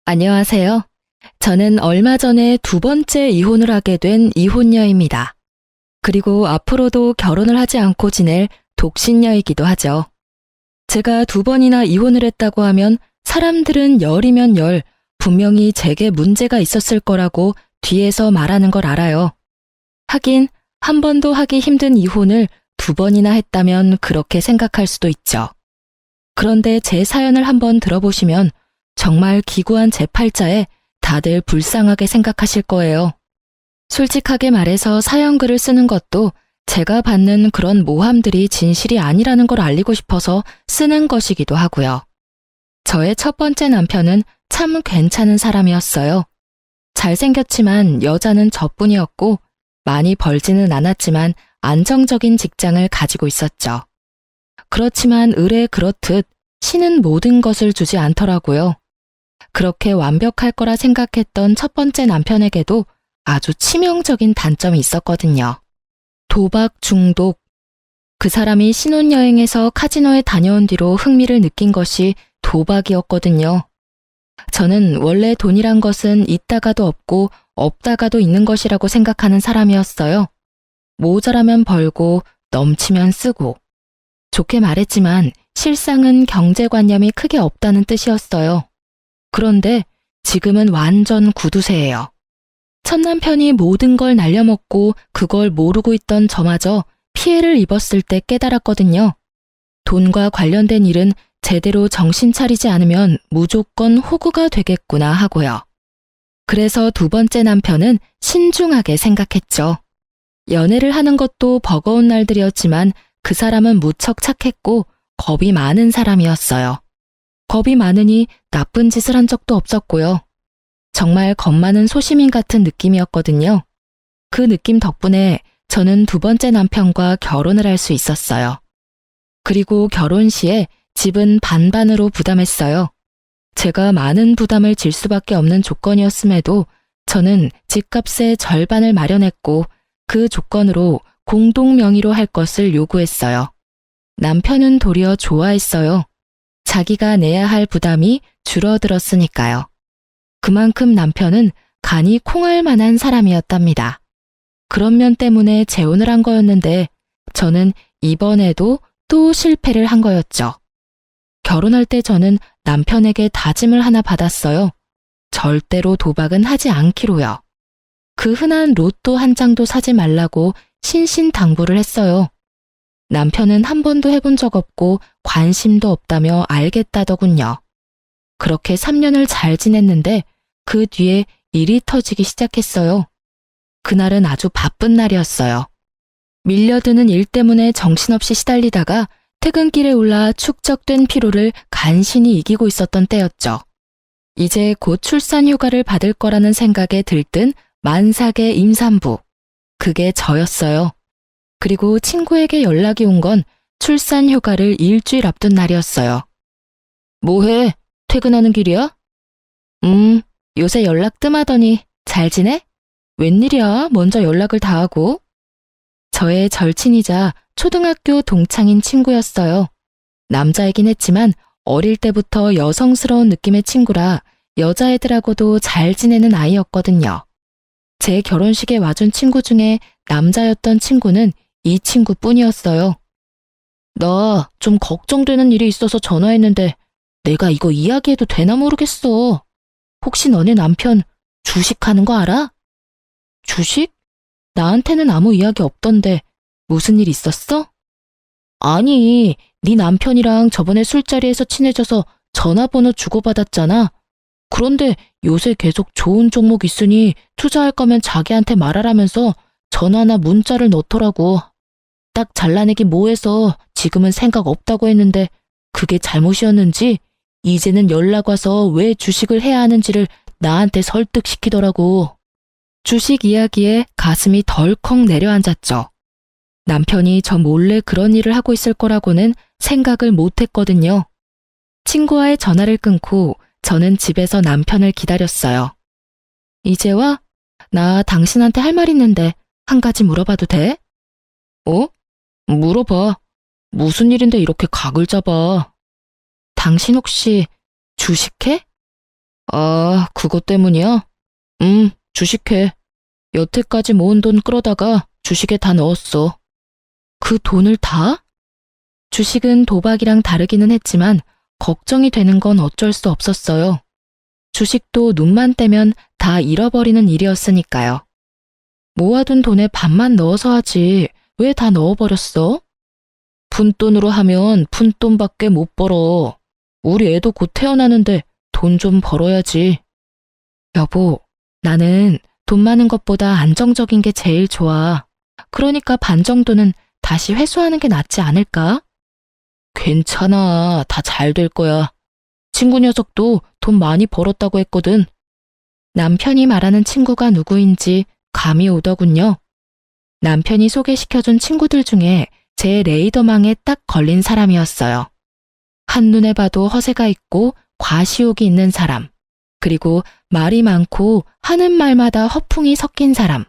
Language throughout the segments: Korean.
안녕하세요. 저는 얼마 전에 두 번째 이혼을 하게 된 이혼녀입니다. 그리고 앞으로도 결혼을 하지 않고 지낼 독신녀이기도 하죠. 제가 두 번이나 이혼을 했다고 하면 사람들은 열이면 열, 분명히 제게 문제가 있었을 거라고 뒤에서 말하는 걸 알아요. 하긴 한 번도 하기 힘든 이혼을 두 번이나 했다면 그렇게 생각할 수도 있죠. 그런데 제 사연을 한번 들어보시면 정말 기구한 제 팔자에 다들 불쌍하게 생각하실 거예요. 솔직하게 말해서 사연글을 쓰는 것도 제가 받는 그런 모함들이 진실이 아니라는 걸 알리고 싶어서 쓰는 것이기도 하고요. 저의 첫 번째 남편은 참 괜찮은 사람이었어요. 잘생겼지만 여자는 저뿐이었고 많이 벌지는 않았지만 안정적인 직장을 가지고 있었죠. 그렇지만 을에 그렇듯 신은 모든 것을 주지 않더라고요. 그렇게 완벽할 거라 생각했던 첫 번째 남편에게도 아주 치명적인 단점이 있었거든요. 도박 중독. 그 사람이 신혼여행에서 카지노에 다녀온 뒤로 흥미를 느낀 것이 도박이었거든요. 저는 원래 돈이란 것은 있다가도 없고 없다가도 있는 것이라고 생각하는 사람이었어요. 모자라면 벌고 넘치면 쓰고. 좋게 말했지만 실상은 경제관념이 크게 없다는 뜻이었어요. 그런데 지금은 완전 구두쇠예요. 첫 남편이 모든 걸 날려먹고 그걸 모르고 있던 저마저 피해를 입었을 때 깨달았거든요. 돈과 관련된 일은 제대로 정신 차리지 않으면 무조건 호구가 되겠구나 하고요. 그래서 두 번째 남편은 신중하게 생각했죠. 연애를 하는 것도 버거운 날들이었지만 그 사람은 무척 착했고 겁이 많은 사람이었어요. 겁이 많으니 나쁜 짓을 한 적도 없었고요. 정말 겁 많은 소시민 같은 느낌이었거든요. 그 느낌 덕분에 저는 두 번째 남편과 결혼을 할 수 있었어요. 그리고 결혼 시에 집은 반반으로 부담했어요. 제가 많은 부담을 질 수밖에 없는 조건이었음에도 저는 집값의 절반을 마련했고 그 조건으로 공동 명의로 할 것을 요구했어요. 남편은 도리어 좋아했어요. 자기가 내야 할 부담이 줄어들었으니까요. 그만큼 남편은 간이 콩할 만한 사람이었답니다. 그런 면 때문에 재혼을 한 거였는데 저는 이번에도 또 실패를 한 거였죠. 결혼할 때 저는 남편에게 다짐을 하나 받았어요. 절대로 도박은 하지 않기로요. 그 흔한 로또 한 장도 사지 말라고 신신당부를 했어요. 남편은 한 번도 해본 적 없고 관심도 없다며 알겠다더군요. 그렇게 3년을 잘 지냈는데 그 뒤에 일이 터지기 시작했어요. 그날은 아주 바쁜 날이었어요. 밀려드는 일 때문에 정신없이 시달리다가 퇴근길에 올라 축적된 피로를 간신히 이기고 있었던 때였죠. 이제 곧 출산 휴가를 받을 거라는 생각에 들뜬 만삭의 임산부. 그게 저였어요. 그리고 친구에게 연락이 온 건 출산 휴가를 일주일 앞둔 날이었어요. 뭐해? 퇴근하는 길이야? 요새 연락 뜸하더니 잘 지내? 웬일이야? 먼저 연락을 다 하고. 저의 절친이자 초등학교 동창인 친구였어요. 남자이긴 했지만 어릴 때부터 여성스러운 느낌의 친구라 여자애들하고도 잘 지내는 아이였거든요. 제 결혼식에 와준 친구 중에 남자였던 친구는 이 친구뿐이었어요. 나 좀 걱정되는 일이 있어서 전화했는데 내가 이거 이야기해도 되나 모르겠어. 혹시 너네 남편 주식하는 거 알아? 주식? 나한테는 아무 이야기 없던데 무슨 일 있었어? 아니, 네 남편이랑 저번에 술자리에서 친해져서 전화번호 주고받았잖아. 그런데 요새 계속 좋은 종목 있으니 투자할 거면 자기한테 말하라면서 전화나 문자를 넣더라고. 딱 잘라내기 뭐해서 지금은 생각 없다고 했는데 그게 잘못이었는지 이제는 연락 와서 왜 주식을 해야 하는지를 나한테 설득시키더라고. 주식 이야기에 가슴이 덜컥 내려앉았죠. 남편이 저 몰래 그런 일을 하고 있을 거라고는 생각을 못 했거든요. 친구와의 전화를 끊고 저는 집에서 남편을 기다렸어요. 이제 와? 나 당신한테 할 말 있는데 한 가지 물어봐도 돼? 어? 물어봐. 무슨 일인데 이렇게 각을 잡아? 당신 혹시 주식해? 아, 그것 때문이야? 주식해. 여태까지 모은 돈 끌어다가 주식에 다 넣었어. 그 돈을 다? 주식은 도박이랑 다르기는 했지만 걱정이 되는 건 어쩔 수 없었어요. 주식도 눈만 떼면 다 잃어버리는 일이었으니까요. 모아둔 돈에 반만 넣어서 하지 왜 다 넣어버렸어? 푼돈으로 하면 푼돈밖에 못 벌어. 우리 애도 곧 태어나는데 돈 좀 벌어야지. 여보, 나는 돈 많은 것보다 안정적인 게 제일 좋아. 그러니까 반 정도는 다시 회수하는 게 낫지 않을까? 괜찮아. 다 잘 될 거야. 친구 녀석도 돈 많이 벌었다고 했거든. 남편이 말하는 친구가 누구인지 감이 오더군요. 남편이 소개시켜준 친구들 중에 제 레이더망에 딱 걸린 사람이었어요. 한눈에 봐도 허세가 있고 과시욕이 있는 사람, 그리고 말이 많고 하는 말마다 허풍이 섞인 사람.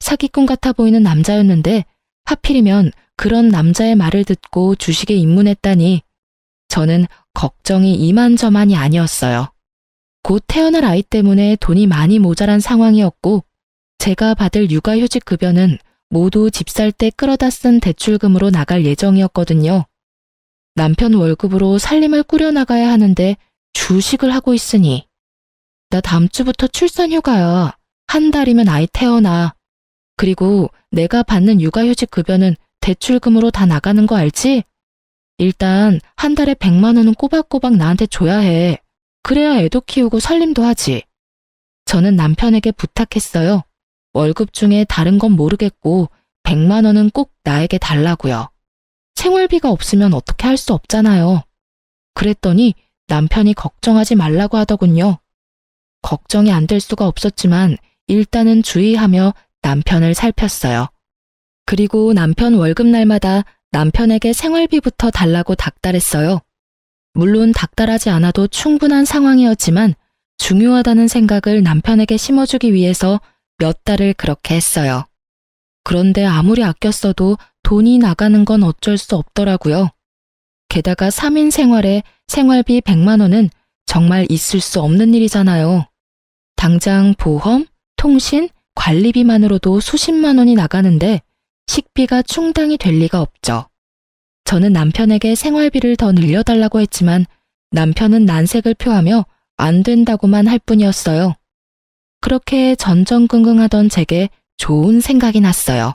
사기꾼 같아 보이는 남자였는데 하필이면 그런 남자의 말을 듣고 주식에 입문했다니 저는 걱정이 이만저만이 아니었어요. 곧 태어날 아이 때문에 돈이 많이 모자란 상황이었고 제가 받을 육아휴직 급여는 모두 집 살 때 끌어다 쓴 대출금으로 나갈 예정이었거든요. 남편 월급으로 살림을 꾸려나가야 하는데 주식을 하고 있으니 나 다음 주부터 출산휴가야. 한 달이면 아이 태어나. 그리고 내가 받는 육아휴직 급여는 대출금으로 다 나가는 거 알지? 일단 한 달에 100만 원은 꼬박꼬박 나한테 줘야 해. 그래야 애도 키우고 살림도 하지. 저는 남편에게 부탁했어요. 월급 중에 다른 건 모르겠고 100만 원은 꼭 나에게 달라고요. 생활비가 없으면 어떻게 할 수 없잖아요. 그랬더니 남편이 걱정하지 말라고 하더군요. 걱정이 안 될 수가 없었지만 일단은 주의하며 남편을 살폈어요. 그리고 남편 월급날마다 남편에게 생활비부터 달라고 닥달했어요. 물론 닥달하지 않아도 충분한 상황이었지만 중요하다는 생각을 남편에게 심어주기 위해서 몇 달을 그렇게 했어요. 그런데 아무리 아껴 써도 돈이 나가는 건 어쩔 수 없더라고요. 게다가 3인 생활에 생활비 100만 원은 정말 있을 수 없는 일이잖아요. 당장 보험, 통신, 관리비만으로도 수십만 원이 나가는데 식비가 충당이 될 리가 없죠. 저는 남편에게 생활비를 더 늘려달라고 했지만 남편은 난색을 표하며 안 된다고만 할 뿐이었어요. 그렇게 전전긍긍하던 제게 좋은 생각이 났어요.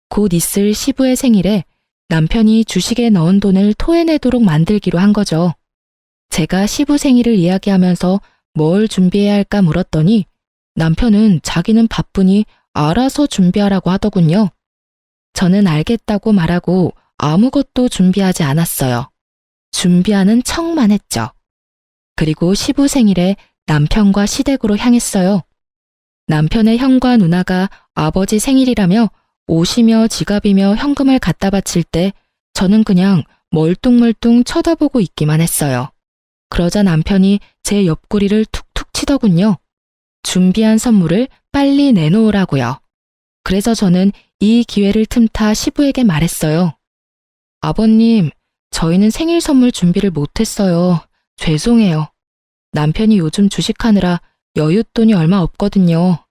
곧 있을 시부의 생일에 남편이 주식에 넣은 돈을 토해내도록 만들기로 한 거죠. 제가 시부 생일을 이야기하면서 뭘 준비해야 할까 물었더니 남편은 자기는 바쁘니 알아서 준비하라고 하더군요. 저는 알겠다고 말하고 아무것도 준비하지 않았어요. 준비하는 척만 했죠. 그리고 시부 생일에 남편과 시댁으로 향했어요. 남편의 형과 누나가 아버지 생일이라며 옷이며 지갑이며 현금을 갖다 바칠 때 저는 그냥 멀뚱멀뚱 쳐다보고 있기만 했어요. 그러자 남편이 제 옆구리를 툭툭 치더군요. 준비한 선물을 빨리 내놓으라고요. 그래서 저는 이 기회를 틈타 시부에게 말했어요. 아버님, 저희는 생일 선물 준비를 못했어요. 죄송해요. 남편이 요즘 주식하느라 여윳돈이 얼마 없거든요.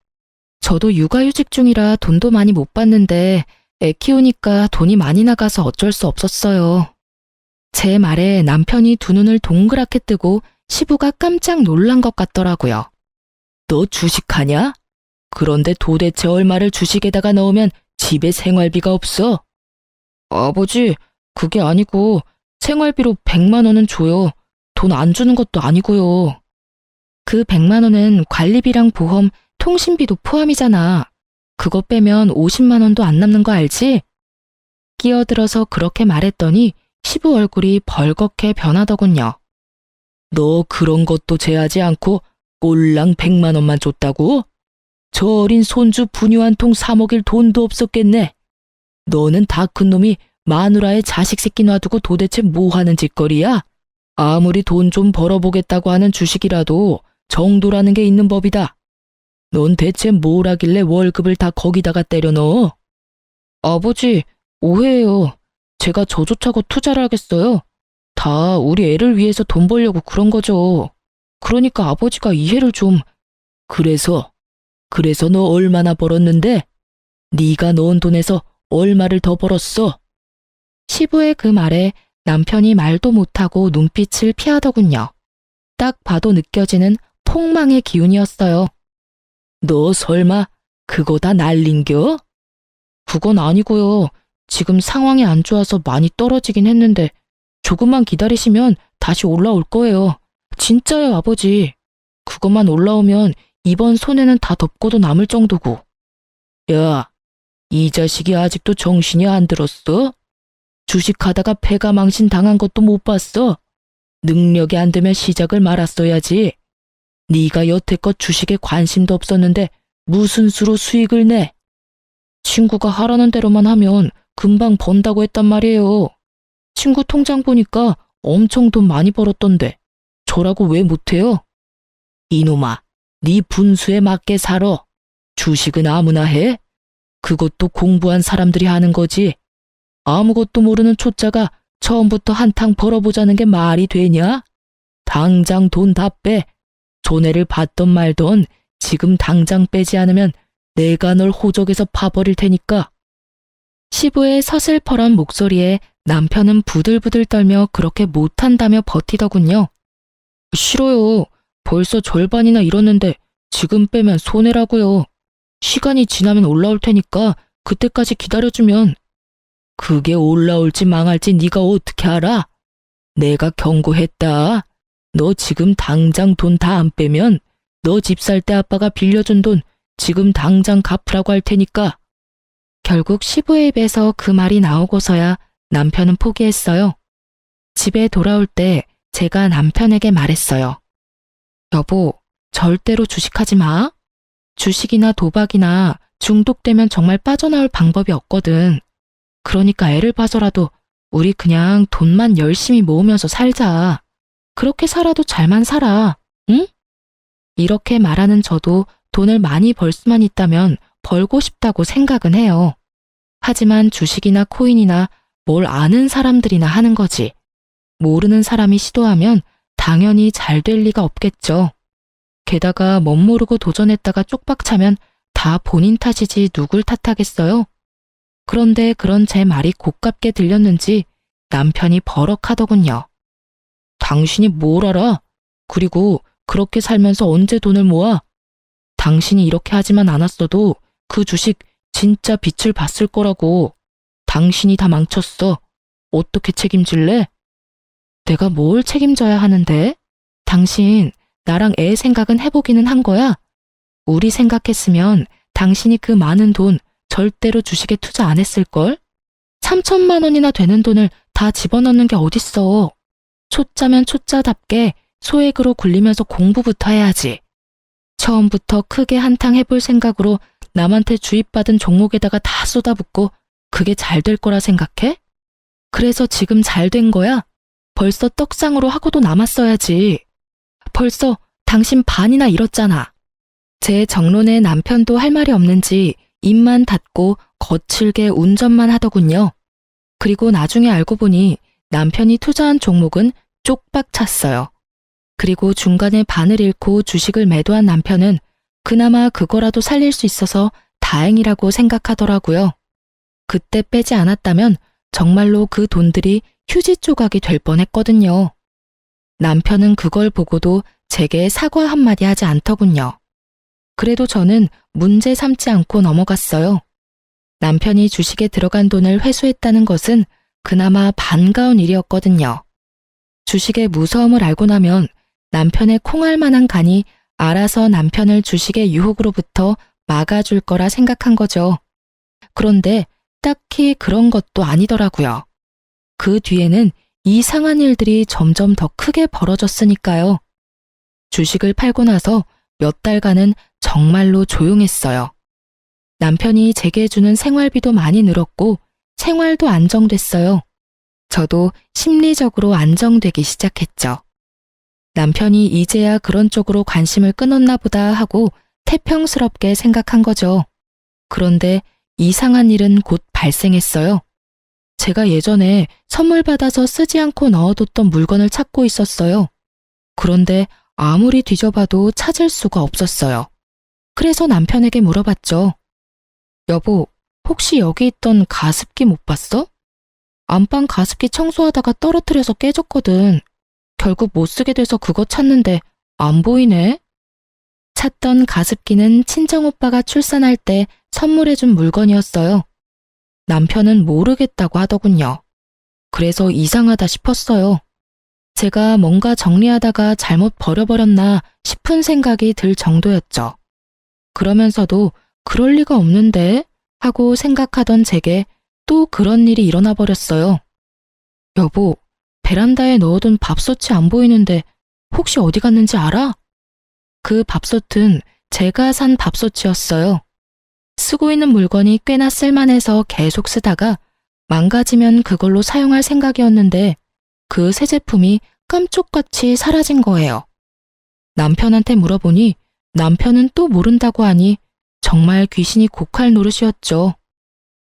저도 육아휴직 중이라 돈도 많이 못 받는데 애 키우니까 돈이 많이 나가서 어쩔 수 없었어요. 제 말에 남편이 두 눈을 동그랗게 뜨고 시부가 깜짝 놀란 것 같더라고요. 너 주식하냐? 그런데 도대체 얼마를 주식에다가 넣으면 집에 생활비가 없어? 아버지, 그게 아니고 생활비로 100만 원은 줘요. 돈 안 주는 것도 아니고요. 그 100만 원은 관리비랑 보험, 통신비도 포함이잖아. 그거 빼면 50만 원도 안 남는 거 알지? 끼어들어서 그렇게 말했더니 시부 얼굴이 벌겋게 변하더군요. 너 그런 것도 제하지 않고 꼴랑 100만 원만 줬다고? 저 어린 손주 분유 한 통 사 먹일 돈도 없었겠네. 너는 다 큰 놈이 마누라의 자식 새끼 놔두고 도대체 뭐 하는 짓거리야? 아무리 돈 좀 벌어보겠다고 하는 주식이라도 정도라는 게 있는 법이다. 넌 대체 뭘 하길래 월급을 다 거기다가 때려 넣어? 아버지, 오해예요. 제가 저조차고 투자를 하겠어요. 다 우리 애를 위해서 돈 벌려고 그런 거죠. 그러니까 아버지가 이해를 좀. 그래서 너 얼마나 벌었는데? 네가 넣은 돈에서 얼마를 더 벌었어? 시부의 그 말에 남편이 말도 못하고 눈빛을 피하더군요. 딱 봐도 느껴지는 폭망의 기운이었어요. 너 설마 그거 다 날린겨? 그건 아니고요. 지금 상황이 안 좋아서 많이 떨어지긴 했는데 조금만 기다리시면 다시 올라올 거예요. 진짜요, 아버지. 그것만 올라오면 이번 손해는 다 덮고도 남을 정도고. 야, 이 자식이 아직도 정신이 안 들었어? 주식하다가 패가 망신 당한 것도 못 봤어? 능력이 안 되면 시작을 말았어야지. 네가 여태껏 주식에 관심도 없었는데 무슨 수로 수익을 내? 친구가 하라는 대로만 하면 금방 번다고 했단 말이에요. 친구 통장 보니까 엄청 돈 많이 벌었던데 저라고 왜 못해요? 이놈아, 네 분수에 맞게 살아. 주식은 아무나 해? 그것도 공부한 사람들이 하는 거지. 아무것도 모르는 초짜가 처음부터 한탕 벌어보자는 게 말이 되냐? 당장 돈 다 빼. 손해를 봤던 말던 지금 당장 빼지 않으면 내가 널 호적에서 파버릴 테니까. 시부의 서슬퍼런 목소리에 남편은 부들부들 떨며 그렇게 못한다며 버티더군요. 싫어요. 벌써 절반이나 잃었는데 지금 빼면 손해라고요. 시간이 지나면 올라올 테니까 그때까지 기다려주면. 그게 올라올지 망할지 네가 어떻게 알아? 내가 경고했다. 너 지금 당장 돈 다 안 빼면 너 집 살 때 아빠가 빌려준 돈 지금 당장 갚으라고 할 테니까. 결국 시부의 입에서 그 말이 나오고서야 남편은 포기했어요. 집에 돌아올 때 제가 남편에게 말했어요. 여보, 절대로 주식하지 마. 주식이나 도박이나 중독되면 정말 빠져나올 방법이 없거든. 그러니까 애를 봐서라도 우리 그냥 돈만 열심히 모으면서 살자. 그렇게 살아도 잘만 살아. 응? 이렇게 말하는 저도 돈을 많이 벌 수만 있다면 벌고 싶다고 생각은 해요. 하지만 주식이나 코인이나 뭘 아는 사람들이나 하는 거지. 모르는 사람이 시도하면 당연히 잘 될 리가 없겠죠. 게다가 멋모르고 도전했다가 쪽박 차면 다 본인 탓이지 누굴 탓하겠어요? 그런데 그런 제 말이 고깝게 들렸는지 남편이 버럭하더군요. 당신이 뭘 알아? 그리고 그렇게 살면서 언제 돈을 모아? 당신이 이렇게 하지만 않았어도 그 주식 진짜 빛을 봤을 거라고. 당신이 다 망쳤어. 어떻게 책임질래? 내가 뭘 책임져야 하는데? 당신, 나랑 애 생각은 해보기는 한 거야? 우리 생각했으면 당신이 그 많은 돈 절대로 주식에 투자 안 했을걸? 3천만 원이나 되는 돈을 다 집어넣는 게 어딨어. 초짜면 초짜답게 소액으로 굴리면서 공부부터 해야지. 처음부터 크게 한탕 해볼 생각으로 남한테 주입받은 종목에다가 다 쏟아붓고 그게 잘 될 거라 생각해? 그래서 지금 잘 된 거야? 벌써 떡상으로 하고도 남았어야지. 벌써 당신 반이나 잃었잖아. 제 정론에 남편도 할 말이 없는지 입만 닫고 거칠게 운전만 하더군요. 그리고 나중에 알고 보니 남편이 투자한 종목은 쪽박 찼어요. 그리고 중간에 반을 잃고 주식을 매도한 남편은 그나마 그거라도 살릴 수 있어서 다행이라고 생각하더라고요. 그때 빼지 않았다면 정말로 그 돈들이 휴지 조각이 될 뻔했거든요. 남편은 그걸 보고도 제게 사과 한마디 하지 않더군요. 그래도 저는 문제 삼지 않고 넘어갔어요. 남편이 주식에 들어간 돈을 회수했다는 것은 그나마 반가운 일이었거든요. 주식의 무서움을 알고 나면 남편의 콩알 만한 간이 알아서 남편을 주식의 유혹으로부터 막아줄 거라 생각한 거죠. 그런데 딱히 그런 것도 아니더라고요. 그 뒤에는 이상한 일들이 점점 더 크게 벌어졌으니까요. 주식을 팔고 나서 몇 달간은 정말로 조용했어요. 남편이 제게 주는 생활비도 많이 늘었고 생활도 안정됐어요. 저도 심리적으로 안정되기 시작했죠. 남편이 이제야 그런 쪽으로 관심을 끊었나 보다 하고 태평스럽게 생각한 거죠. 그런데 이상한 일은 곧 발생했어요. 제가 예전에 선물 받아서 쓰지 않고 넣어뒀던 물건을 찾고 있었어요. 그런데 아무리 뒤져봐도 찾을 수가 없었어요. 그래서 남편에게 물어봤죠. 여보, 혹시 여기 있던 가습기 못 봤어? 안방 가습기 청소하다가 떨어뜨려서 깨졌거든. 결국 못 쓰게 돼서 그거 찾는데 안 보이네. 찾던 가습기는 친정오빠가 출산할 때 선물해준 물건이었어요. 남편은 모르겠다고 하더군요. 그래서 이상하다 싶었어요. 제가 뭔가 정리하다가 잘못 버려버렸나 싶은 생각이 들 정도였죠. 그러면서도 그럴 리가 없는데 하고 생각하던 제게 또 그런 일이 일어나 버렸어요. 여보, 베란다에 넣어둔 밥솥이 안 보이는데 혹시 어디 갔는지 알아? 그 밥솥은 제가 산 밥솥이었어요. 쓰고 있는 물건이 꽤나 쓸만해서 계속 쓰다가 망가지면 그걸로 사용할 생각이었는데 그 새 제품이 깜쪽같이 사라진 거예요. 남편한테 물어보니 남편은 또 모른다고 하니 정말 귀신이 곡할 노릇이었죠.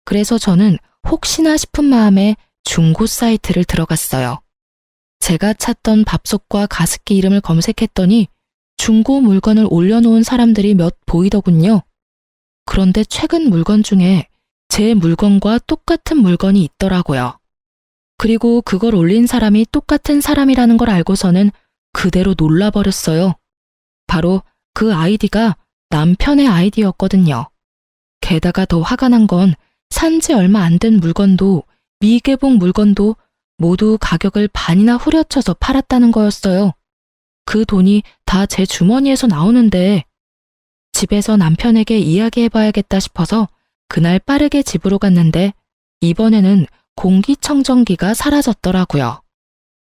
그래서 저는 혹시나 싶은 마음에 중고 사이트를 들어갔어요. 제가 찾던 밥솥과 가습기 이름을 검색했더니 중고 물건을 올려놓은 사람들이 몇 보이더군요. 그런데 최근 물건 중에 제 물건과 똑같은 물건이 있더라고요. 그리고 그걸 올린 사람이 똑같은 사람이라는 걸 알고서는 그대로 놀라버렸어요. 바로 그 아이디가 남편의 아이디였거든요. 게다가 더 화가 난 건 산지 얼마 안 된 물건도 미개봉 물건도 모두 가격을 반이나 후려쳐서 팔았다는 거였어요. 그 돈이 다 제 주머니에서 나오는데 집에서 남편에게 이야기해봐야겠다 싶어서 그날 빠르게 집으로 갔는데 이번에는 공기청정기가 사라졌더라고요.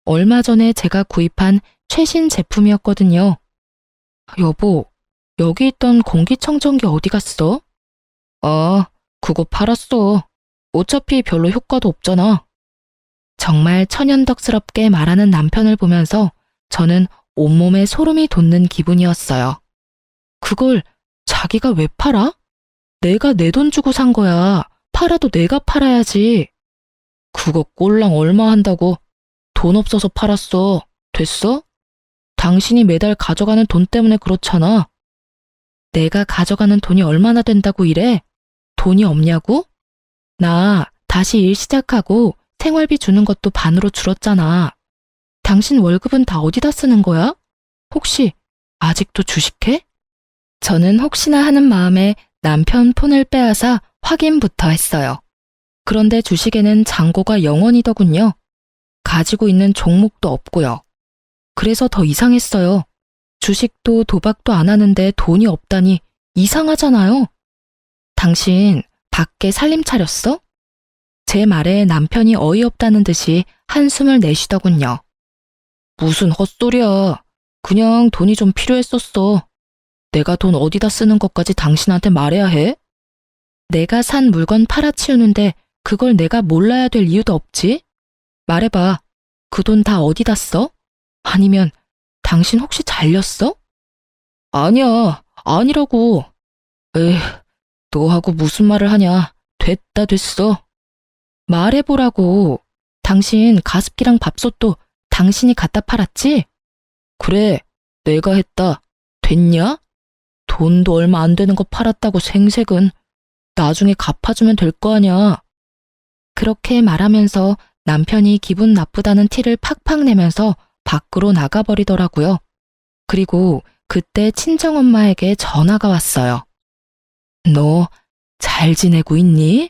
얼마 전에 제가 구입한 최신 제품이었거든요. 여보, 여기 있던 공기청정기 어디 갔어? 아, 그거 팔았어. 어차피 별로 효과도 없잖아. 정말 천연덕스럽게 말하는 남편을 보면서 저는 온몸에 소름이 돋는 기분이었어요. 그걸 자기가 왜 팔아? 내가 내 돈 주고 산 거야. 팔아도 내가 팔아야지. 그거 꼴랑 얼마 한다고? 돈 없어서 팔았어. 됐어? 당신이 매달 가져가는 돈 때문에 그렇잖아. 내가 가져가는 돈이 얼마나 된다고 이래? 돈이 없냐고? 나 다시 일 시작하고 생활비 주는 것도 반으로 줄었잖아. 당신 월급은 다 어디다 쓰는 거야? 혹시 아직도 주식해? 저는 혹시나 하는 마음에 남편 폰을 빼앗아 확인부터 했어요. 그런데 주식에는 잔고가 0원이더군요. 가지고 있는 종목도 없고요. 그래서 더 이상했어요. 주식도 도박도 안 하는데 돈이 없다니 이상하잖아요. 당신 밖에 살림 차렸어? 제 말에 남편이 어이없다는 듯이 한숨을 내쉬더군요. 무슨 헛소리야. 그냥 돈이 좀 필요했었어. 내가 돈 어디다 쓰는 것까지 당신한테 말해야 해? 내가 산 물건 팔아치우는데 그걸 내가 몰라야 될 이유도 없지? 말해봐. 그 돈 다 어디다 써? 아니면 당신 혹시 잘렸어? 아니야, 아니라고. 에휴, 너하고 무슨 말을 하냐. 됐다 됐어. 말해보라고. 당신 가습기랑 밥솥도 당신이 갖다 팔았지? 그래, 내가 했다. 됐냐? 돈도 얼마 안 되는 거 팔았다고 생색은. 나중에 갚아주면 될 거 아냐. 그렇게 말하면서 남편이 기분 나쁘다는 티를 팍팍 내면서 밖으로 나가버리더라고요. 그리고 그때 친정엄마에게 전화가 왔어요. 너 잘 지내고 있니?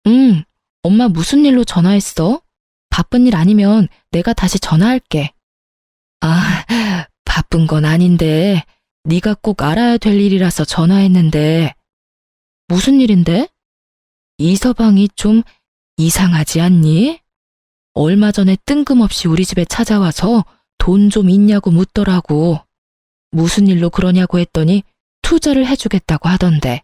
응, 엄마 무슨 일로 전화했어? 바쁜 일 아니면 내가 다시 전화할게. 아, 바쁜 건 아닌데 네가 꼭 알아야 될 일이라서 전화했는데. 무슨 일인데? 이 서방이 좀 이상하지 않니? 얼마 전에 뜬금없이 우리 집에 찾아와서 돈 좀 있냐고 묻더라고. 무슨 일로 그러냐고 했더니 투자를 해주겠다고 하던데.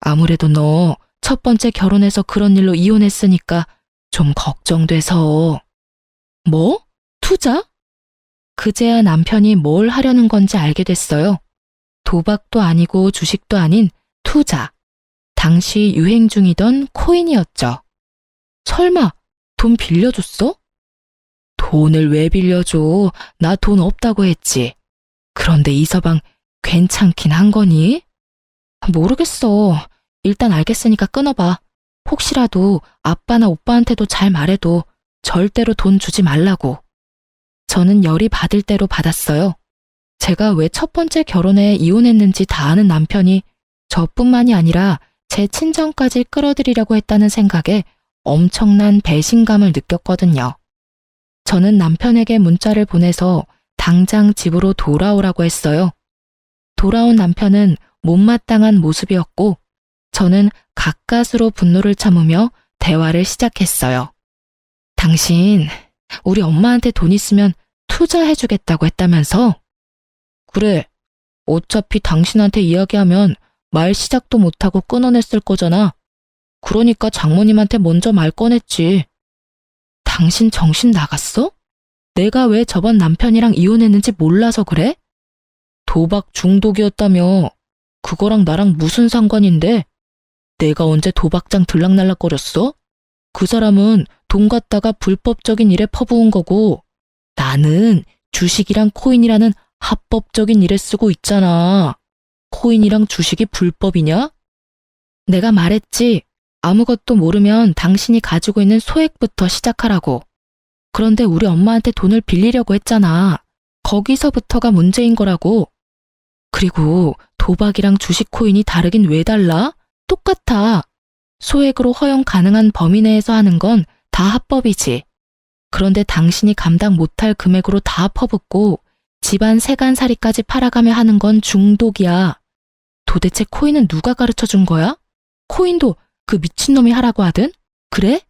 아무래도 너 첫 번째 결혼해서 그런 일로 이혼했으니까 좀 걱정돼서. 뭐? 투자? 그제야 남편이 뭘 하려는 건지 알게 됐어요. 도박도 아니고 주식도 아닌 투자. 당시 유행 중이던 코인이었죠. 설마 돈 빌려줬어? 돈을 왜 빌려줘? 나 돈 없다고 했지. 그런데 이 서방 괜찮긴 한 거니? 모르겠어. 일단 알겠으니까 끊어봐. 혹시라도 아빠나 오빠한테도 잘 말해도 절대로 돈 주지 말라고. 저는 열이 받을 대로 받았어요. 제가 왜 첫 번째 결혼에 이혼했는지 다 아는 남편이 저뿐만이 아니라 제 친정까지 끌어들이려고 했다는 생각에 엄청난 배신감을 느꼈거든요. 저는 남편에게 문자를 보내서 당장 집으로 돌아오라고 했어요. 돌아온 남편은 못마땅한 모습이었고 저는 가까스로 분노를 참으며 대화를 시작했어요. 당신, 우리 엄마한테 돈 있으면 투자해주겠다고 했다면서? 그래, 어차피 당신한테 이야기하면 말 시작도 못하고 끊어냈을 거잖아. 그러니까 장모님한테 먼저 말 꺼냈지. 당신 정신 나갔어? 내가 왜 저번 남편이랑 이혼했는지 몰라서 그래? 도박 중독이었다며. 그거랑 나랑 무슨 상관인데? 내가 언제 도박장 들락날락거렸어? 그 사람은 돈 갖다가 불법적인 일에 퍼부은 거고 나는 주식이랑 코인이라는 합법적인 일에 쓰고 있잖아. 코인이랑 주식이 불법이냐? 내가 말했지. 아무것도 모르면 당신이 가지고 있는 소액부터 시작하라고. 그런데 우리 엄마한테 돈을 빌리려고 했잖아. 거기서부터가 문제인 거라고. 그리고 도박이랑 주식 코인이 다르긴 왜 달라? 똑같아. 소액으로 허용 가능한 범위 내에서 하는 건 다 합법이지. 그런데 당신이 감당 못할 금액으로 다 퍼붓고 집안 세간살이까지 팔아가며 하는 건 중독이야. 도대체 코인은 누가 가르쳐 준 거야? 코인도 그 미친놈이 하라고 하든? 그래?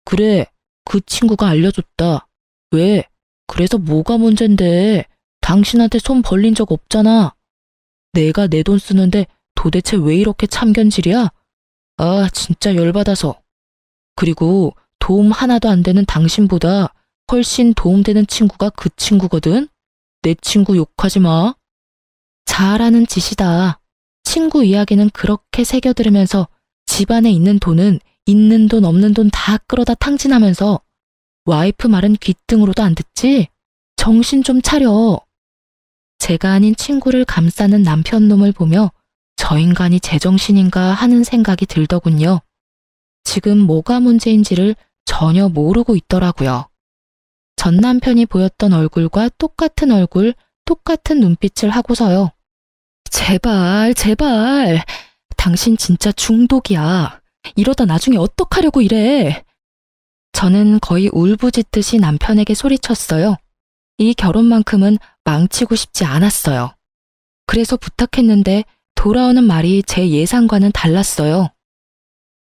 그래, 그 친구가 알려줬다. 왜? 그래서 뭐가 문젠데? 당신한테 손 벌린 적 없잖아. 내가 내 돈 쓰는데 도대체 왜 이렇게 참견질이야? 아, 진짜 열받아서. 그리고 도움 하나도 안 되는 당신보다 훨씬 도움되는 친구가 그 친구거든? 내 친구 욕하지 마. 잘하는 짓이다. 친구 이야기는 그렇게 새겨 들으면서 집안에 있는 돈은 있는 돈 없는 돈 다 끌어다 탕진하면서 와이프 말은 귓등으로도 안 듣지? 정신 좀 차려. 제가 아닌 친구를 감싸는 남편 놈을 보며 저 인간이 제정신인가 하는 생각이 들더군요. 지금 뭐가 문제인지를 전혀 모르고 있더라고요. 전 남편이 보였던 얼굴과 똑같은 얼굴, 똑같은 눈빛을 하고서요. 제발, 제발. 당신 진짜 중독이야. 이러다 나중에 어떡하려고 이래. 저는 거의 울부짖듯이 남편에게 소리쳤어요. 이 결혼만큼은 망치고 싶지 않았어요. 그래서 부탁했는데 돌아오는 말이 제 예상과는 달랐어요.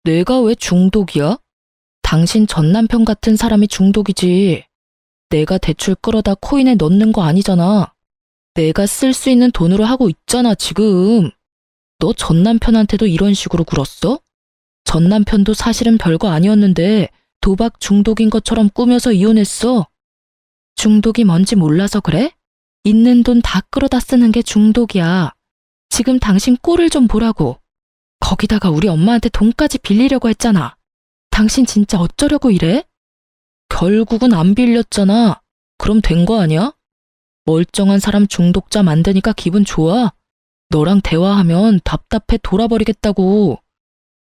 내가 왜 중독이야? 당신 전 남편 같은 사람이 중독이지. 내가 대출 끌어다 코인에 넣는 거 아니잖아. 내가 쓸 수 있는 돈으로 하고 있잖아, 지금. 너 전 남편한테도 이런 식으로 굴었어? 전 남편도 사실은 별거 아니었는데 도박 중독인 것처럼 꾸며서 이혼했어. 중독이 뭔지 몰라서 그래? 있는 돈 다 끌어다 쓰는 게 중독이야. 지금 당신 꼴을 좀 보라고. 거기다가 우리 엄마한테 돈까지 빌리려고 했잖아. 당신 진짜 어쩌려고 이래? 결국은 안 빌렸잖아. 그럼 된 거 아니야? 멀쩡한 사람 중독자 만드니까 기분 좋아? 너랑 대화하면 답답해 돌아버리겠다고.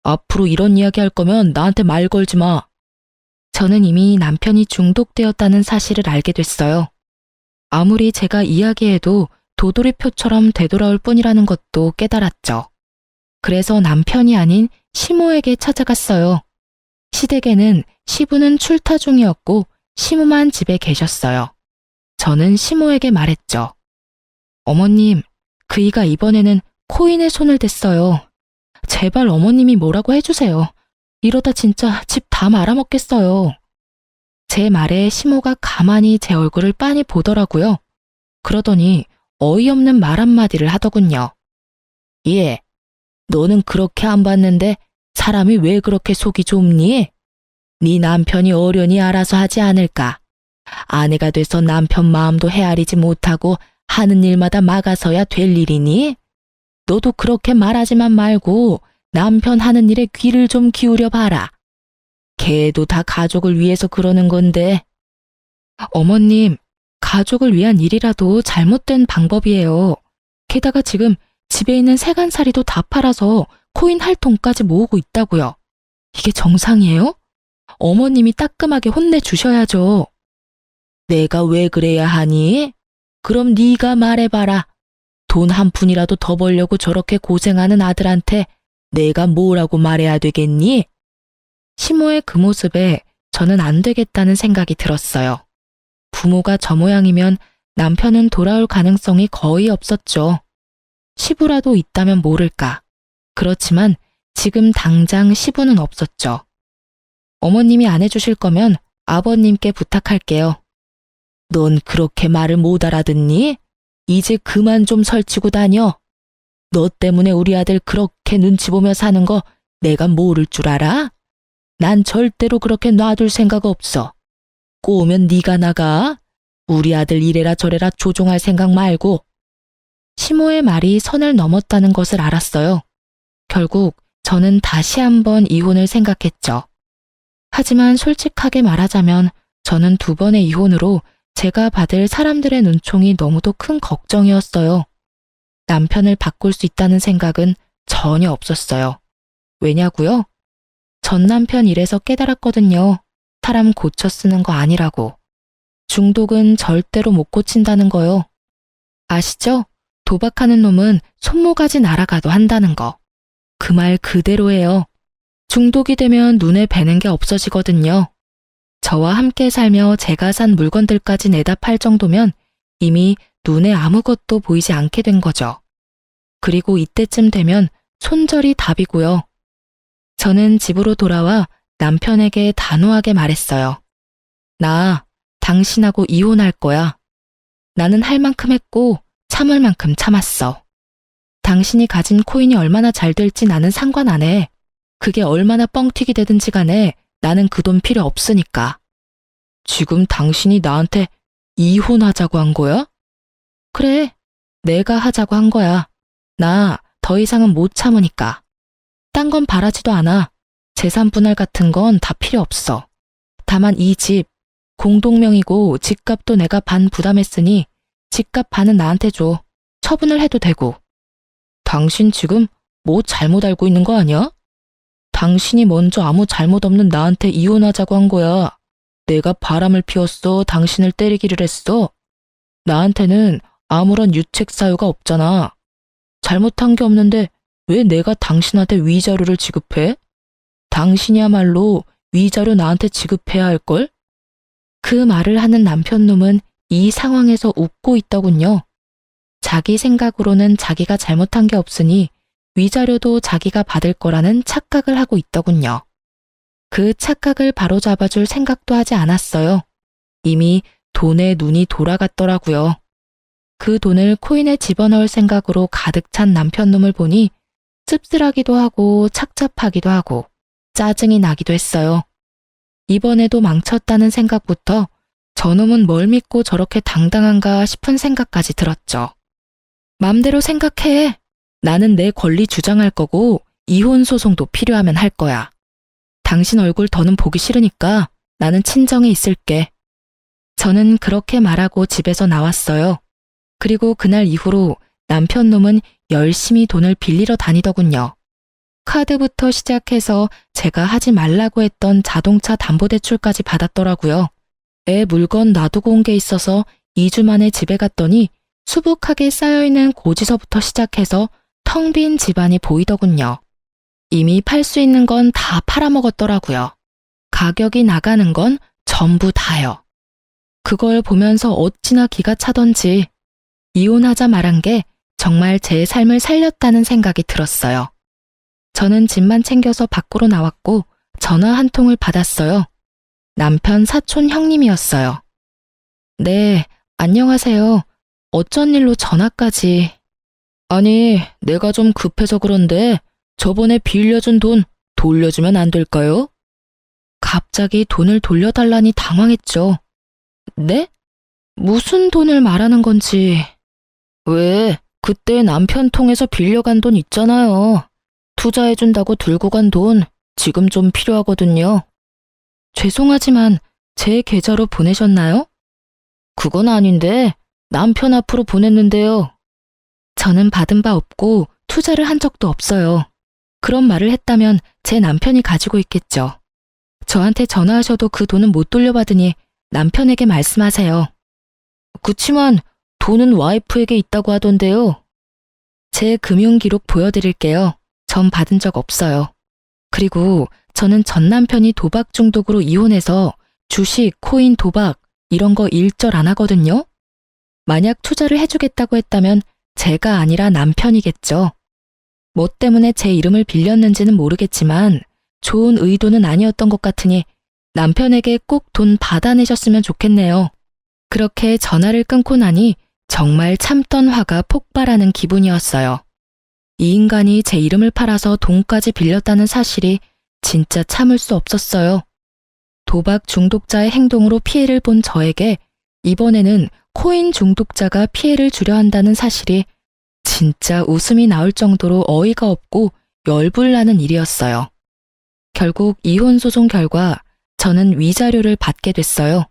앞으로 이런 이야기 할 거면 나한테 말 걸지 마. 저는 이미 남편이 중독되었다는 사실을 알게 됐어요. 아무리 제가 이야기해도 도돌이표처럼 되돌아올 뿐이라는 것도 깨달았죠. 그래서 남편이 아닌 시모에게 찾아갔어요. 시댁에는 시부는 출타 중이었고 시모만 집에 계셨어요. 저는 시모에게 말했죠. 어머님, 그이가 이번에는 코인에 손을 댔어요. 제발 어머님이 뭐라고 해주세요. 이러다 진짜 집 다 말아먹겠어요. 제 말에 시모가 가만히 제 얼굴을 빤히 보더라고요. 그러더니 어이없는 말 한마디를 하더군요. 예, 너는 그렇게 안 봤는데 사람이 왜 그렇게 속이 좁니? 네 남편이 어련히 알아서 하지 않을까? 아내가 돼서 남편 마음도 헤아리지 못하고 하는 일마다 막아서야 될 일이니? 너도 그렇게 말하지만 말고 남편 하는 일에 귀를 좀 기울여 봐라. 걔도 다 가족을 위해서 그러는 건데. 어머님, 가족을 위한 일이라도 잘못된 방법이에요. 게다가 지금 집에 있는 세간살이도 다 팔아서 코인 할 돈까지 모으고 있다고요. 이게 정상이에요? 어머님이 따끔하게 혼내주셔야죠. 내가 왜 그래야 하니? 그럼 네가 말해봐라. 돈 한 푼이라도 더 벌려고 저렇게 고생하는 아들한테 내가 뭐라고 말해야 되겠니? 시모의 그 모습에 저는 안 되겠다는 생각이 들었어요. 부모가 저 모양이면 남편은 돌아올 가능성이 거의 없었죠. 시부라도 있다면 모를까. 그렇지만 지금 당장 시부는 없었죠. 어머님이 안 해주실 거면 아버님께 부탁할게요. 넌 그렇게 말을 못 알아듣니? 이제 그만 좀 설치고 다녀. 너 때문에 우리 아들 그렇게 눈치 보며 사는 거 내가 모를 줄 알아? 난 절대로 그렇게 놔둘 생각 없어. 꼬우면 네가 나가. 우리 아들 이래라 저래라 조종할 생각 말고. 시모의 말이 선을 넘었다는 것을 알았어요. 결국 저는 다시 한번 이혼을 생각했죠. 하지만 솔직하게 말하자면 저는 2번의 이혼으로 제가 받을 사람들의 눈총이 너무도 큰 걱정이었어요. 남편을 바꿀 수 있다는 생각은 전혀 없었어요. 왜냐고요? 전 남편 일에서 깨달았거든요. 사람 고쳐 쓰는 거 아니라고. 중독은 절대로 못 고친다는 거요. 아시죠? 도박하는 놈은 손모가지 날아가도 한다는 거. 그 말 그대로예요. 중독이 되면 눈에 뵈는 게 없어지거든요. 저와 함께 살며 제가 산 물건들까지 내다 팔 정도면 이미 눈에 아무것도 보이지 않게 된 거죠. 그리고 이때쯤 되면 손절이 답이고요. 저는 집으로 돌아와 남편에게 단호하게 말했어요. 나 당신하고 이혼할 거야. 나는 할 만큼 했고 참을 만큼 참았어. 당신이 가진 코인이 얼마나 잘 될지 나는 상관 안 해. 그게 얼마나 뻥튀기 되든지 간에 나는 그 돈 필요 없으니까. 지금 당신이 나한테 이혼하자고 한 거야? 그래, 내가 하자고 한 거야. 나 더 이상은 못 참으니까. 딴 건 바라지도 않아. 재산 분할 같은 건 다 필요 없어. 다만 이 집, 공동명의고 집값도 내가 반 부담했으니 집값 반은 나한테 줘. 처분을 해도 되고. 당신 지금 뭐 잘못 알고 있는 거 아니야? 당신이 먼저 아무 잘못 없는 나한테 이혼하자고 한 거야. 내가 바람을 피웠어. 당신을 때리기를 했어. 나한테는 아무런 유책 사유가 없잖아. 잘못한 게 없는데 왜 내가 당신한테 위자료를 지급해? 당신이야말로 위자료 나한테 지급해야 할걸? 그 말을 하는 남편놈은 이 상황에서 웃고 있더군요. 자기 생각으로는 자기가 잘못한 게 없으니 위자료도 자기가 받을 거라는 착각을 하고 있더군요. 그 착각을 바로잡아줄 생각도 하지 않았어요. 이미 돈에 눈이 돌아갔더라고요. 그 돈을 코인에 집어넣을 생각으로 가득 찬 남편놈을 보니 씁쓸하기도 하고 착잡하기도 하고 짜증이 나기도 했어요. 이번에도 망쳤다는 생각부터 저놈은 뭘 믿고 저렇게 당당한가 싶은 생각까지 들었죠. 맘대로 생각해. 나는 내 권리 주장할 거고 이혼 소송도 필요하면 할 거야. 당신 얼굴 더는 보기 싫으니까 나는 친정에 있을게. 저는 그렇게 말하고 집에서 나왔어요. 그리고 그날 이후로 남편놈은 열심히 돈을 빌리러 다니더군요. 카드부터 시작해서 제가 하지 말라고 했던 자동차 담보대출까지 받았더라고요. 애 물건 놔두고 온 게 있어서 2주 만에 집에 갔더니 수북하게 쌓여있는 고지서부터 시작해서 텅 빈 집안이 보이더군요. 이미 팔 수 있는 건 다 팔아먹었더라고요. 가격이 나가는 건 전부 다요. 그걸 보면서 어찌나 기가 차던지 이혼하자 말한 게 정말 제 삶을 살렸다는 생각이 들었어요. 저는 집만 챙겨서 밖으로 나왔고 전화 한 통을 받았어요. 남편 사촌 형님이었어요. 네, 안녕하세요. 어쩐 일로 전화까지. 아니, 내가 좀 급해서 그런데 저번에 빌려준 돈 돌려주면 안 될까요? 갑자기 돈을 돌려달라니 당황했죠. 네? 무슨 돈을 말하는 건지. 왜? 그때 남편 통해서 빌려간 돈 있잖아요. 투자해준다고 들고 간 돈 지금 좀 필요하거든요. 죄송하지만 제 계좌로 보내셨나요? 그건 아닌데 남편 앞으로 보냈는데요. 저는 받은 바 없고 투자를 한 적도 없어요. 그런 말을 했다면 제 남편이 가지고 있겠죠. 저한테 전화하셔도 그 돈은 못 돌려받으니 남편에게 말씀하세요. 그치만 돈은 와이프에게 있다고 하던데요. 제 금융기록 보여드릴게요. 전 받은 적 없어요. 그리고 저는 전 남편이 도박 중독으로 이혼해서 주식, 코인, 도박 이런 거 일절 안 하거든요. 만약 투자를 해주겠다고 했다면 제가 아니라 남편이겠죠. 뭐 때문에 제 이름을 빌렸는지는 모르겠지만 좋은 의도는 아니었던 것 같으니 남편에게 꼭 돈 받아내셨으면 좋겠네요. 그렇게 전화를 끊고 나니 정말 참던 화가 폭발하는 기분이었어요. 이 인간이 제 이름을 팔아서 돈까지 빌렸다는 사실이 진짜 참을 수 없었어요. 도박 중독자의 행동으로 피해를 본 저에게 이번에는 코인 중독자가 피해를 주려 한다는 사실이 진짜 웃음이 나올 정도로 어이가 없고 열불나는 일이었어요. 결국 이혼 소송 결과 저는 위자료를 받게 됐어요.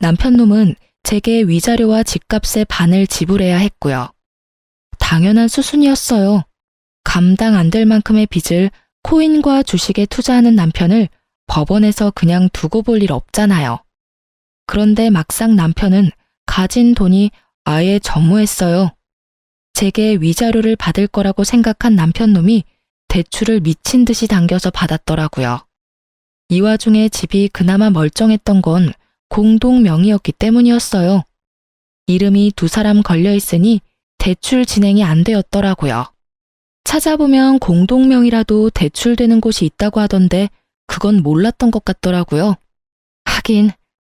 남편 놈은 제게 위자료와 집값의 반을 지불해야 했고요. 당연한 수순이었어요. 감당 안 될 만큼의 빚을 코인과 주식에 투자하는 남편을 법원에서 그냥 두고 볼 일 없잖아요. 그런데 막상 남편은 가진 돈이 아예 전무했어요. 제게 위자료를 받을 거라고 생각한 남편 놈이 대출을 미친 듯이 당겨서 받았더라고요. 이 와중에 집이 그나마 멀쩡했던 건 공동 명의였기 때문이었어요. 이름이 두 사람 걸려 있으니 대출 진행이 안 되었더라고요. 찾아보면 공동 명의라도 대출되는 곳이 있다고 하던데 그건 몰랐던 것 같더라고요. 하긴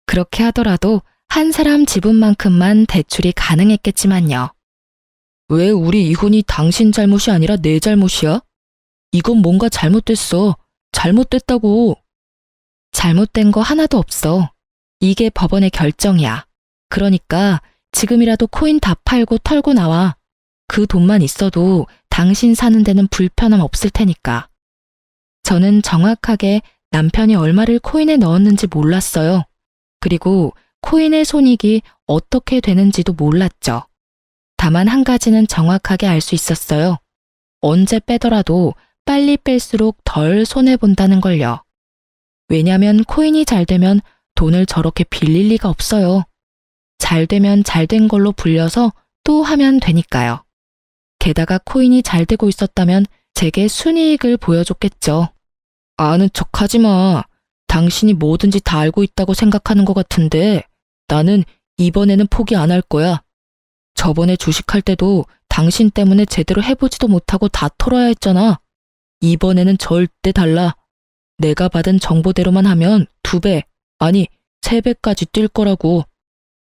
그렇게 하더라도 한 사람 지분만큼만 대출이 가능했겠지만요. 왜 우리 이혼이 당신 잘못이 아니라 내 잘못이야? 이건 뭔가 잘못됐어. 잘못됐다고. 잘못된 거 하나도 없어. 이게 법원의 결정이야. 그러니까 지금이라도 코인 다 팔고 털고 나와. 그 돈만 있어도 당신 사는 데는 불편함 없을 테니까. 저는 정확하게 남편이 얼마를 코인에 넣었는지 몰랐어요. 그리고 코인의 손익이 어떻게 되는지도 몰랐죠. 다만 한 가지는 정확하게 알 수 있었어요. 언제 빼더라도 빨리 뺄수록 덜 손해본다는 걸요. 왜냐면 코인이 잘 되면 돈을 저렇게 빌릴 리가 없어요. 잘 되면 잘 된 걸로 불려서 또 하면 되니까요. 게다가 코인이 잘 되고 있었다면 제게 순이익을 보여줬겠죠. 아는 척 하지 마. 당신이 뭐든지 다 알고 있다고 생각하는 것 같은데 나는 이번에는 포기 안 할 거야. 저번에 주식할 때도 당신 때문에 제대로 해보지도 못하고 다 털어야 했잖아. 이번에는 절대 달라. 내가 받은 정보대로만 하면 2배, 아니 3배까지 뛸 거라고.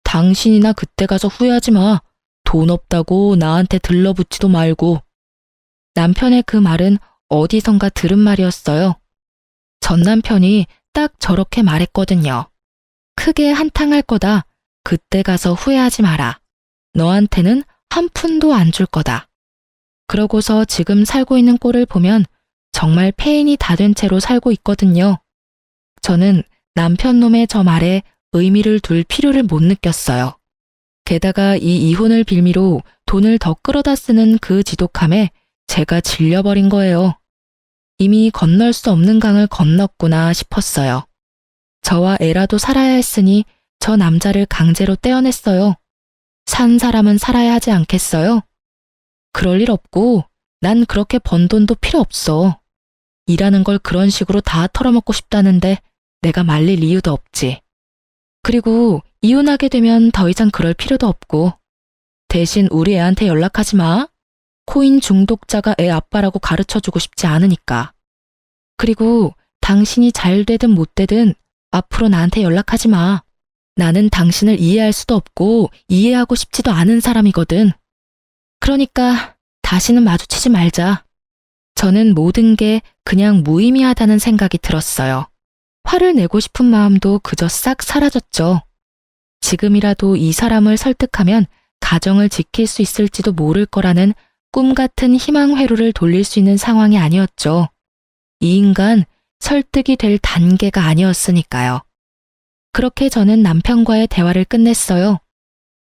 당신이나 그때 가서 후회하지 마. 돈 없다고 나한테 들러붙지도 말고. 남편의 그 말은 어디선가 들은 말이었어요. 전 남편이 딱 저렇게 말했거든요. 크게 한탕할 거다. 그때 가서 후회하지 마라. 너한테는 한 푼도 안 줄 거다. 그러고서 지금 살고 있는 꼴을 보면 정말 폐인이 다 된 채로 살고 있거든요. 저는 남편 놈의 저 말에 의미를 둘 필요를 못 느꼈어요. 게다가 이 이혼을 빌미로 돈을 더 끌어다 쓰는 그 지독함에 제가 질려버린 거예요. 이미 건널 수 없는 강을 건넜구나 싶었어요. 저와 애라도 살아야 했으니 저 남자를 강제로 떼어냈어요. 산 사람은 살아야 하지 않겠어요? 그럴 일 없고 난 그렇게 번 돈도 필요 없어. 일하는 걸 그런 식으로 다 털어먹고 싶다는데 내가 말릴 이유도 없지. 그리고 이혼하게 되면 더 이상 그럴 필요도 없고 대신 우리 애한테 연락하지 마. 코인 중독자가 애 아빠라고 가르쳐주고 싶지 않으니까. 그리고 당신이 잘 되든 못 되든 앞으로 나한테 연락하지 마. 나는 당신을 이해할 수도 없고 이해하고 싶지도 않은 사람이거든. 그러니까 다시는 마주치지 말자. 저는 모든 게 그냥 무의미하다는 생각이 들었어요. 화를 내고 싶은 마음도 그저 싹 사라졌죠. 지금이라도 이 사람을 설득하면 가정을 지킬 수 있을지도 모를 거라는 꿈 같은 희망 회로를 돌릴 수 있는 상황이 아니었죠. 이 인간 설득이 될 단계가 아니었으니까요. 그렇게 저는 남편과의 대화를 끝냈어요.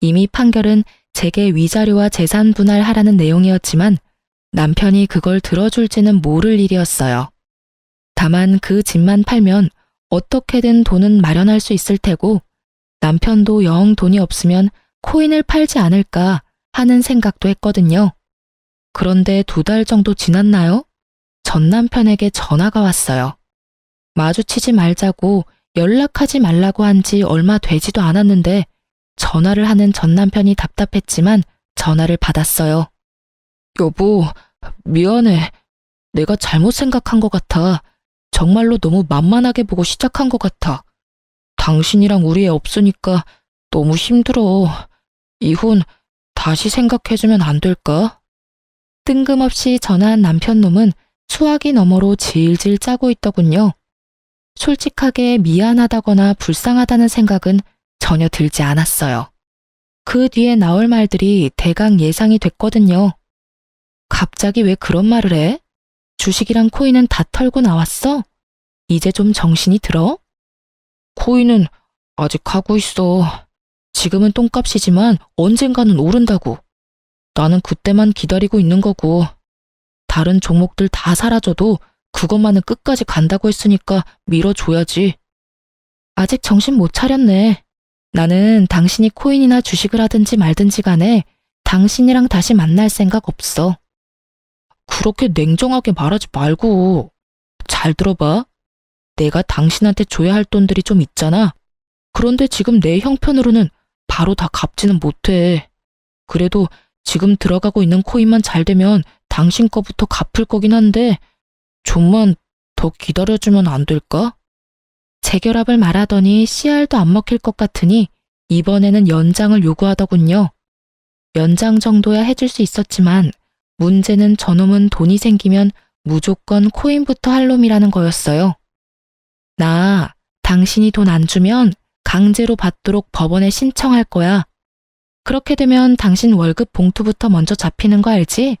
이미 판결은 제게 위자료와 재산 분할하라는 내용이었지만 남편이 그걸 들어줄지는 모를 일이었어요. 다만 그 집만 팔면 어떻게든 돈은 마련할 수 있을 테고 남편도 영 돈이 없으면 코인을 팔지 않을까 하는 생각도 했거든요. 그런데 2달 정도 지났나요? 전 남편에게 전화가 왔어요. 마주치지 말자고 연락하지 말라고 한 지 얼마 되지도 않았는데 전화를 하는 전 남편이 답답했지만 전화를 받았어요. 여보, 미안해. 내가 잘못 생각한 것 같아. 정말로 너무 만만하게 보고 시작한 것 같아. 당신이랑 우리 애 없으니까 너무 힘들어. 이혼 다시 생각해주면 안 될까? 뜬금없이 전화한 남편놈은 수화기 너머로 질질 짜고 있더군요. 솔직하게 미안하다거나 불쌍하다는 생각은 전혀 들지 않았어요. 그 뒤에 나올 말들이 대강 예상이 됐거든요. 갑자기 왜 그런 말을 해? 주식이랑 코인은 다 털고 나왔어? 이제 좀 정신이 들어? 코인은 아직 하고 있어. 지금은 똥값이지만 언젠가는 오른다고. 나는 그때만 기다리고 있는 거고. 다른 종목들 다 사라져도 그것만은 끝까지 간다고 했으니까 밀어줘야지. 아직 정신 못 차렸네. 나는 당신이 코인이나 주식을 하든지 말든지 간에 당신이랑 다시 만날 생각 없어. 그렇게 냉정하게 말하지 말고. 잘 들어봐. 내가 당신한테 줘야 할 돈들이 좀 있잖아. 그런데 지금 내 형편으로는 바로 다 갚지는 못해. 그래도 지금 들어가고 있는 코인만 잘 되면 당신 거부터 갚을 거긴 한데 좀만 더 기다려주면 안 될까? 재결합을 말하더니 씨알도 안 먹힐 것 같으니 이번에는 연장을 요구하더군요. 연장 정도야 해줄 수 있었지만 문제는 저놈은 돈이 생기면 무조건 코인부터 할 놈이라는 거였어요. 나 당신이 돈 안 주면 강제로 받도록 법원에 신청할 거야. 그렇게 되면 당신 월급 봉투부터 먼저 잡히는 거 알지?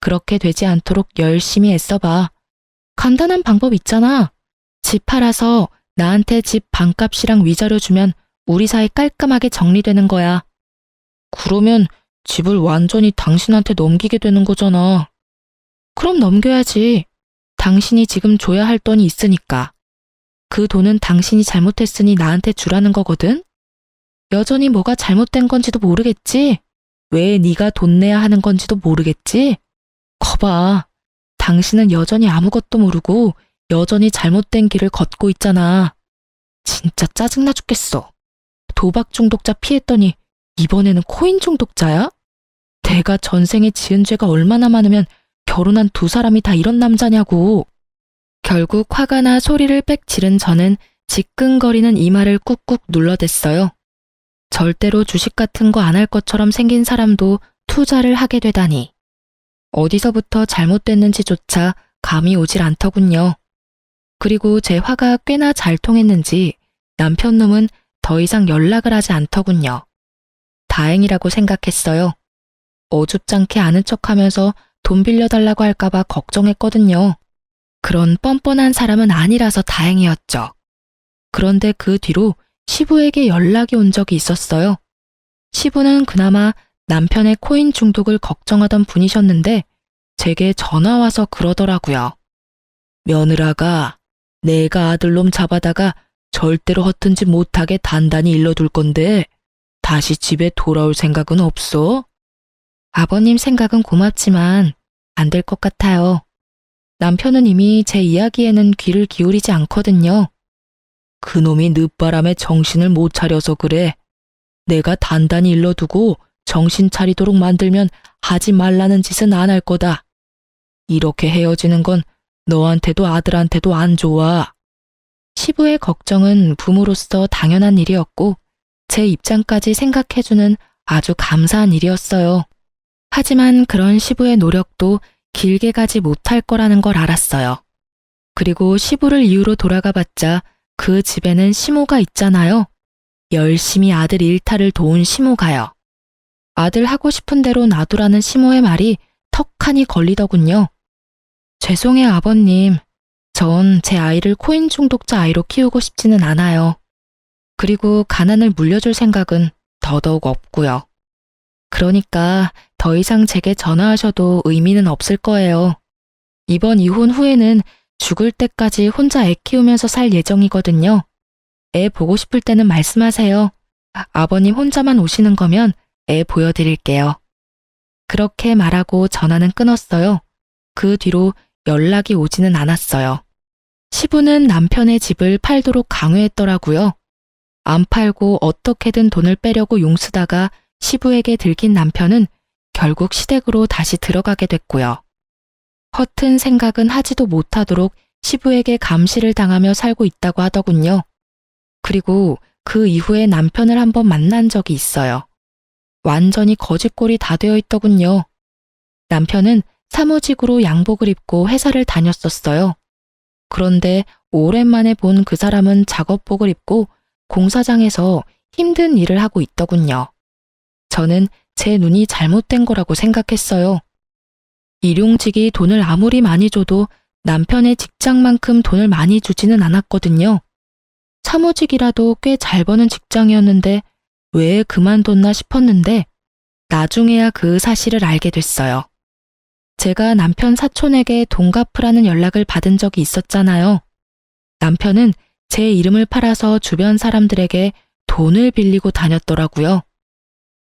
그렇게 되지 않도록 열심히 애써봐. 간단한 방법 있잖아. 집 팔아서 나한테 집 반값이랑 위자료 주면 우리 사이 깔끔하게 정리되는 거야. 그러면 집을 완전히 당신한테 넘기게 되는 거잖아. 그럼 넘겨야지. 당신이 지금 줘야 할 돈이 있으니까. 그 돈은 당신이 잘못했으니 나한테 주라는 거거든? 여전히 뭐가 잘못된 건지도 모르겠지? 왜 네가 돈 내야 하는 건지도 모르겠지? 거봐. 당신은 여전히 아무것도 모르고 여전히 잘못된 길을 걷고 있잖아. 진짜 짜증나 죽겠어. 도박 중독자 피했더니 이번에는 코인 중독자야? 내가 전생에 지은 죄가 얼마나 많으면 결혼한 2사람이 다 이런 남자냐고. 결국 화가 나 소리를 빽 지른 저는 지끈거리는 이마를 꾹꾹 눌러댔어요. 절대로 주식 같은 거 안 할 것처럼 생긴 사람도 투자를 하게 되다니. 어디서부터 잘못됐는지조차 감이 오질 않더군요. 그리고 제 화가 꽤나 잘 통했는지 남편놈은 더 이상 연락을 하지 않더군요. 다행이라고 생각했어요. 어줍잖게 아는 척하면서 돈 빌려달라고 할까봐 걱정했거든요. 그런 뻔뻔한 사람은 아니라서 다행이었죠. 그런데 그 뒤로 시부에게 연락이 온 적이 있었어요. 시부는 그나마 남편의 코인 중독을 걱정하던 분이셨는데 제게 전화 와서 그러더라고요. 며느라가 내가 아들놈 잡아다가 절대로 허튼 짓 못하게 단단히 일러둘 건데 다시 집에 돌아올 생각은 없어? 아버님 생각은 고맙지만 안 될 것 같아요. 남편은 이미 제 이야기에는 귀를 기울이지 않거든요. 그놈이 늦바람에 정신을 못 차려서 그래. 내가 단단히 일러두고 정신 차리도록 만들면 하지 말라는 짓은 안 할 거다. 이렇게 헤어지는 건 너한테도 아들한테도 안 좋아. 시부의 걱정은 부모로서 당연한 일이었고 제 입장까지 생각해주는 아주 감사한 일이었어요. 하지만 그런 시부의 노력도 길게 가지 못할 거라는 걸 알았어요. 그리고 시부를 이유로 돌아가봤자 그 집에는 시모가 있잖아요. 열심히 아들 일탈을 도운 시모가요. 아들 하고 싶은 대로 놔두라는 시모의 말이 턱하니 걸리더군요. 죄송해요, 아버님. 전 제 아이를 코인 중독자 아이로 키우고 싶지는 않아요. 그리고 가난을 물려줄 생각은 더더욱 없고요. 그러니까 더 이상 제게 전화하셔도 의미는 없을 거예요. 이번 이혼 후에는 죽을 때까지 혼자 애 키우면서 살 예정이거든요. 애 보고 싶을 때는 말씀하세요. 아버님 혼자만 오시는 거면 애 보여드릴게요. 그렇게 말하고 전화는 끊었어요. 그 뒤로 연락이 오지는 않았어요. 시부는 남편의 집을 팔도록 강요했더라고요. 안 팔고 어떻게든 돈을 빼려고 용쓰다가 시부에게 들킨 남편은 결국 시댁으로 다시 들어가게 됐고요. 허튼 생각은 하지도 못하도록 시부에게 감시를 당하며 살고 있다고 하더군요. 그리고 그 이후에 남편을 한번 만난 적이 있어요. 완전히 거짓골이 다 되어 있더군요. 남편은 사무직으로 양복을 입고 회사를 다녔었어요. 그런데 오랜만에 본 그 사람은 작업복을 입고 공사장에서 힘든 일을 하고 있더군요. 저는 제 눈이 잘못된 거라고 생각했어요. 일용직이 돈을 아무리 많이 줘도 남편의 직장만큼 돈을 많이 주지는 않았거든요. 사무직이라도 꽤 잘 버는 직장이었는데 왜 그만뒀나 싶었는데 나중에야 그 사실을 알게 됐어요. 제가 남편 사촌에게 돈 갚으라는 연락을 받은 적이 있었잖아요. 남편은 제 이름을 팔아서 주변 사람들에게 돈을 빌리고 다녔더라고요.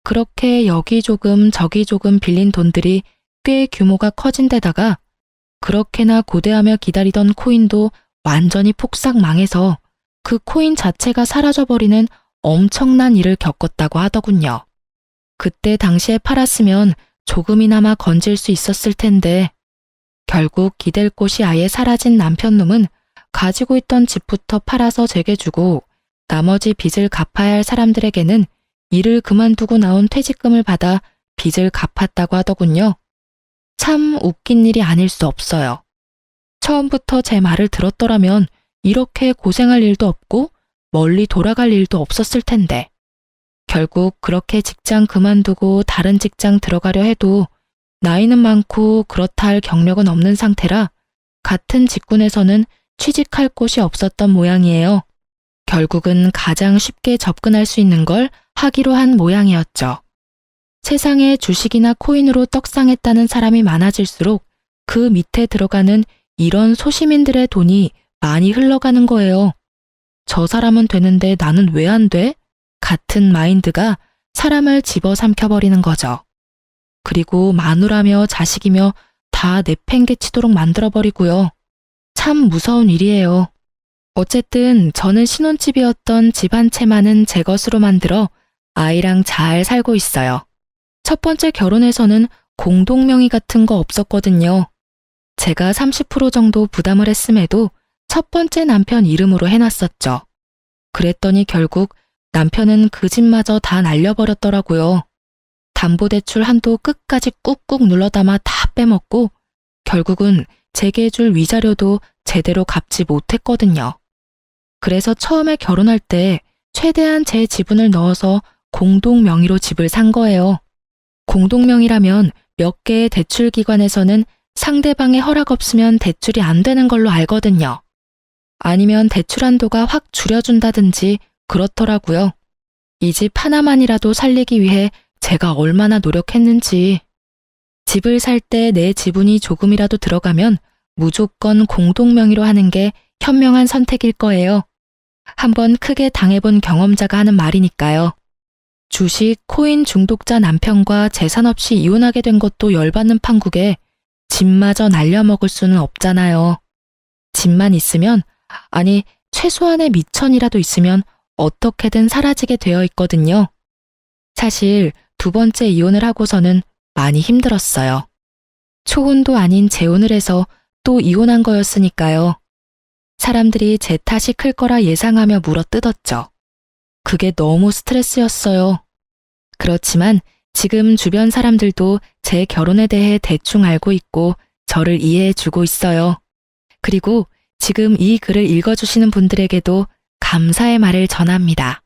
그렇게 여기 조금 저기 조금 빌린 돈들이 꽤 규모가 커진 데다가 그렇게나 고대하며 기다리던 코인도 완전히 폭삭 망해서 그 코인 자체가 사라져버리는 엄청난 일을 겪었다고 하더군요. 그때 당시에 팔았으면 조금이나마 건질 수 있었을 텐데 결국 기댈 곳이 아예 사라진 남편놈은 가지고 있던 집부터 팔아서 제게 주고 나머지 빚을 갚아야 할 사람들에게는 일을 그만두고 나온 퇴직금을 받아 빚을 갚았다고 하더군요. 참 웃긴 일이 아닐 수 없어요. 처음부터 제 말을 들었더라면 이렇게 고생할 일도 없고 멀리 돌아갈 일도 없었을 텐데 결국 그렇게 직장 그만두고 다른 직장 들어가려 해도 나이는 많고 그렇다 할 경력은 없는 상태라 같은 직군에서는 취직할 곳이 없었던 모양이에요. 결국은 가장 쉽게 접근할 수 있는 걸 하기로 한 모양이었죠. 세상에 주식이나 코인으로 떡상했다는 사람이 많아질수록 그 밑에 들어가는 이런 소시민들의 돈이 많이 흘러가는 거예요. 저 사람은 되는데 나는 왜 안 돼? 같은 마인드가 사람을 집어삼켜버리는 거죠. 그리고 마누라며 자식이며 다 내팽개치도록 만들어버리고요. 참 무서운 일이에요. 어쨌든 저는 신혼집이었던 집 한 채만은 제 것으로 만들어 아이랑 잘 살고 있어요. 첫 번째 결혼에서는 공동명의 같은 거 없었거든요. 제가 30% 정도 부담을 했음에도 첫 번째 남편 이름으로 해놨었죠. 그랬더니 결국 남편은 그 집마저 다 날려버렸더라고요. 담보대출 한도 끝까지 꾹꾹 눌러담아 다 빼먹고 결국은 제게 줄 위자료도 제대로 갚지 못했거든요. 그래서 처음에 결혼할 때 최대한 제 지분을 넣어서 공동명의로 집을 산 거예요. 공동명의라면 몇 개의 대출기관에서는 상대방의 허락 없으면 대출이 안 되는 걸로 알거든요. 아니면 대출 한도가 확 줄여준다든지 그렇더라고요. 이 집 하나만이라도 살리기 위해 제가 얼마나 노력했는지. 집을 살 때 내 지분이 조금이라도 들어가면 무조건 공동명의로 하는 게 현명한 선택일 거예요. 한번 크게 당해본 경험자가 하는 말이니까요. 주식, 코인 중독자 남편과 재산 없이 이혼하게 된 것도 열받는 판국에 집마저 날려먹을 수는 없잖아요. 집만 있으면, 아니 최소한의 미천이라도 있으면 어떻게든 사라지게 되어 있거든요. 사실 두 번째 이혼을 하고서는 많이 힘들었어요. 초혼도 아닌 재혼을 해서 또 이혼한 거였으니까요. 사람들이 제 탓이 클 거라 예상하며 물어뜯었죠. 그게 너무 스트레스였어요. 그렇지만 지금 주변 사람들도 제 결혼에 대해 대충 알고 있고 저를 이해해 주고 있어요. 그리고 지금 이 글을 읽어주시는 분들에게도 감사의 말을 전합니다.